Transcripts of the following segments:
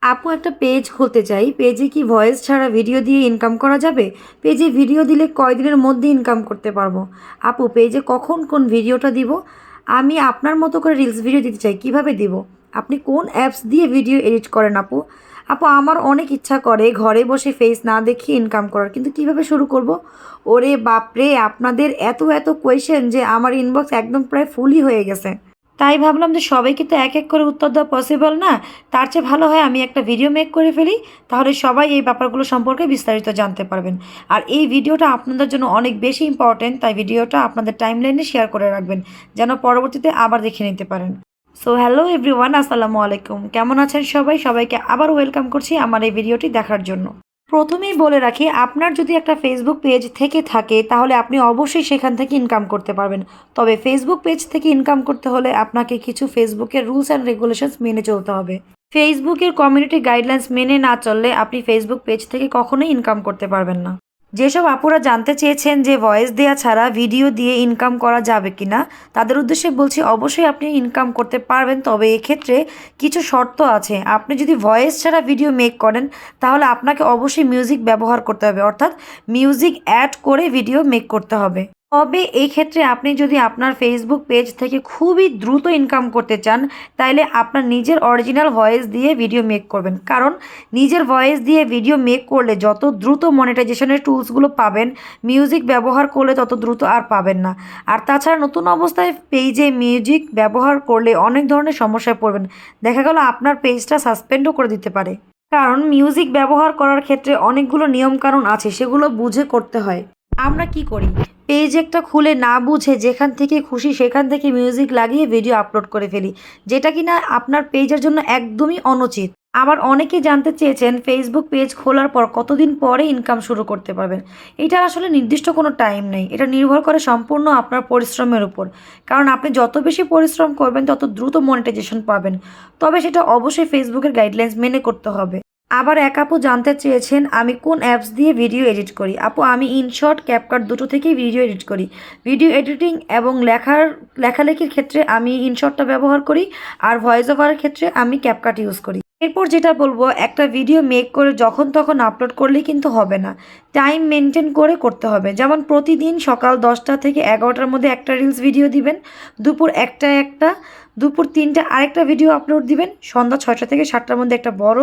আপু একটা পেজ খুলতে চাই, পেজে কি ভয়েস ছাড়া ভিডিও দিয়ে ইনকাম করা যাবে? পেজে ভিডিও দিলে কয়দিনের মধ্যে ইনকাম করতে পারবো? আপু পেজে কখন কোন ভিডিওটা দিব? আমি আপনার মতো করে রিলস ভিডিও দিতে চাই, কিভাবে দিব? আপনি কোন অ্যাপস দিয়ে ভিডিও এডিট করেন আপু? আপু আমার অনেক ইচ্ছা করে ঘরে বসে ফেস না দেখিয়ে ইনকাম করার, কিন্তু কিভাবে শুরু করব? ওরে বাপরে, আপনাদের এত এত কোয়েশ্চেন যে আমার ইনবক্স একদম প্রায় ফুলই হয়ে গেছে। তাই ভাবলাম যে সবাইকে তো এক এক করে উত্তর দেওয়া পসিবল না। তার চেয়ে ভালো হয় আমি একটা ভিডিও মেক করে ফেলি, তাহলে সবাই এই ব্যাপারগুলো সম্পর্কে বিস্তারিত জানতে পারবেন। আর এই ভিডিওটা আপনাদের জন্য অনেক বেশি ইম্পর্টেন্ট, তাই ভিডিওটা আপনাদের টাইমলাইনে শেয়ার করে রাখবেন, যেন পরবর্তীতে আবার দেখে নিতে পারেন। সো হ্যালো এভরিওয়ান, আসসালামু আলাইকুম। কেমন আছেন সবাই? সবাইকে আবার ওয়েলকাম করছি আমার এই ভিডিওটি দেখার জন্য। প্রথমেই বলে রাখি, আপনার যদি একটা ফেসবুক পেজ থেকে থাকে তাহলে আপনি অবশ্যই সেখান থেকে ইনকাম করতে পারবেন। তবে ফেসবুক পেজ থেকে ইনকাম করতে হলে আপনাকে কিছু ফেসবুকের রুলস অ্যান্ড রেগুলেশনস মেনে চলতে হবে। ফেসবুকের কমিউনিটি গাইডলাইন্স মেনে না চললে আপনি ফেসবুক পেজ থেকে কখনোই ইনকাম করতে পারবেন না। যেসব আপুরা জানতে চেয়েছেন যে ভয়েস দেওয়া ছাড়া ভিডিও দিয়ে ইনকাম করা যাবে কিনা, তাদের উদ্দেশ্যে বলছি অবশ্যই আপনি ইনকাম করতে পারবেন, তবে এক্ষেত্রে কিছু শর্ত আছে। আপনি যদি ভয়েস ছাড়া ভিডিও মেক করেন তাহলে আপনাকে অবশ্যই মিউজিক ব্যবহার করতে হবে, অর্থাৎ মিউজিক অ্যাড করে ভিডিও মেক করতে হবে। তবে এই ক্ষেত্রে আপনি যদি আপনার ফেসবুক পেজ থেকে খুবই দ্রুত ইনকাম করতে চান, তাইলে আপনার নিজের অরিজিনাল ভয়েস দিয়ে ভিডিও মেক করবেন, কারণ নিজের ভয়েস দিয়ে ভিডিও মেক করলে যত দ্রুত মনিটাইজেশনের টুলসগুলো পাবেন, মিউজিক ব্যবহার করলে তত দ্রুত আর পাবেন না। আর তাছাড়া নতুন অবস্থায় পেজে মিউজিক ব্যবহার করলে অনেক ধরনের সমস্যায় পড়বেন। দেখা গেল আপনার পেজটা সাসপেন্ডও করে দিতে পারে, কারণ মিউজিক ব্যবহার করার ক্ষেত্রে অনেকগুলো নিয়মকানুন আছে, সেগুলো বুঝে করতে হয়। আমরা কি করি, পেজ একটা খুলে না বুঝে যেখান থেকে খুশি সেখান থেকে মিউজিক লাগিয়ে ভিডিও আপলোড করে ফেলি, যেটা কিনা আপনার পেজের জন্য একদমই অনুচিত। আবার অনেকেই জানতে চেয়েছেন ফেসবুক পেজ খোলার পর কতদিন পরে ইনকাম শুরু করতে পারবেন। এটার আসলে নির্দিষ্ট কোনো টাইম নেই, এটা নির্ভর করে সম্পূর্ণ আপনার পরিশ্রমের উপর। কারণ আপনি যত বেশি পরিশ্রম করবেন তত দ্রুত মনিটাইজেশন পাবেন, তবে সেটা অবশ্যই ফেসবুকের গাইডলাইন্স মেনে করতে হবে। আবার এক আপু জানতে চেয়েছেন আমি কোন অ্যাপস দিয়ে ভিডিও এডিট করি। আপু আমি ইনশর্ট, ক্যাপকাট দুটো থেকেই ভিডিও এডিট করি। ভিডিও এডিটিং এবং লেখালেখির ক্ষেত্রে আমি ইনশর্টটা ব্যবহার করি, আর ভয়েস ওভারের ক্ষেত্রে আমি ক্যাপকাট ইউজ করি। এরপর যেটা বলবো, একটা ভিডিও মেক করে যখন তখন আপলোড করলেই কিন্তু হবে না, টাইম মেনটেন করে করতে হবে। যেমন প্রতিদিন সকাল 10টা থেকে 11টার মধ্যে একটা রিলস ভিডিও দিবেন, দুপুর 1টায় একটা, দুপুর 3টা আরেকটা ভিডিও আপলোড দিবেন, সন্ধ্যা 6টা থেকে 7টার মধ্যে একটা বড়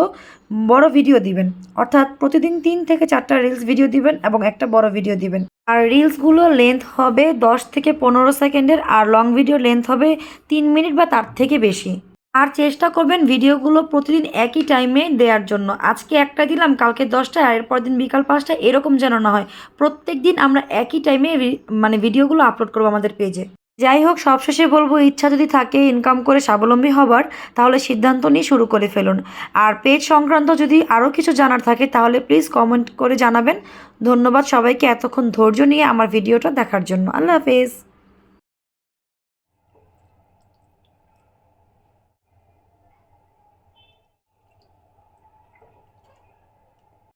বড় ভিডিও দিবেন। অর্থাৎ প্রতিদিন 3 থেকে 4টা রিলস ভিডিও দিবেন এবং একটা বড় ভিডিও দিবেন। আর রিলসগুলো লেন্থ হবে 10 থেকে 15 সেকেন্ডের, আর লং ভিডিও লেন্থ হবে 3 মিনিট বা তার থেকে বেশি। আর চেষ্টা করবেন ভিডিওগুলো প্রতিদিন একই টাইমে দেওয়ার জন্য। আজকে একটা দিলাম, কালকে 10টায়, আর এরপর দিন বিকাল 5টায়, এরকম যেন না হয়। প্রত্যেক দিন আমরা একই টাইমে ভিডিওগুলো আপলোড করবো আমাদের পেজে। যাই হোক, সবশেষে বলবো, ইচ্ছা যদি থাকে ইনকাম করে স্বাবলম্বী হবার, তাহলে সিদ্ধান্ত নিয়ে শুরু করে ফেলুন। আর পেজ সংক্রান্ত যদি আরও কিছু জানার থাকে তাহলে প্লিজ কমেন্ট করে জানাবেন। ধন্যবাদ সবাইকে এতক্ষণ ধৈর্য নিয়ে আমার ভিডিওটা দেখার জন্য। আল্লাহ হাফেজ।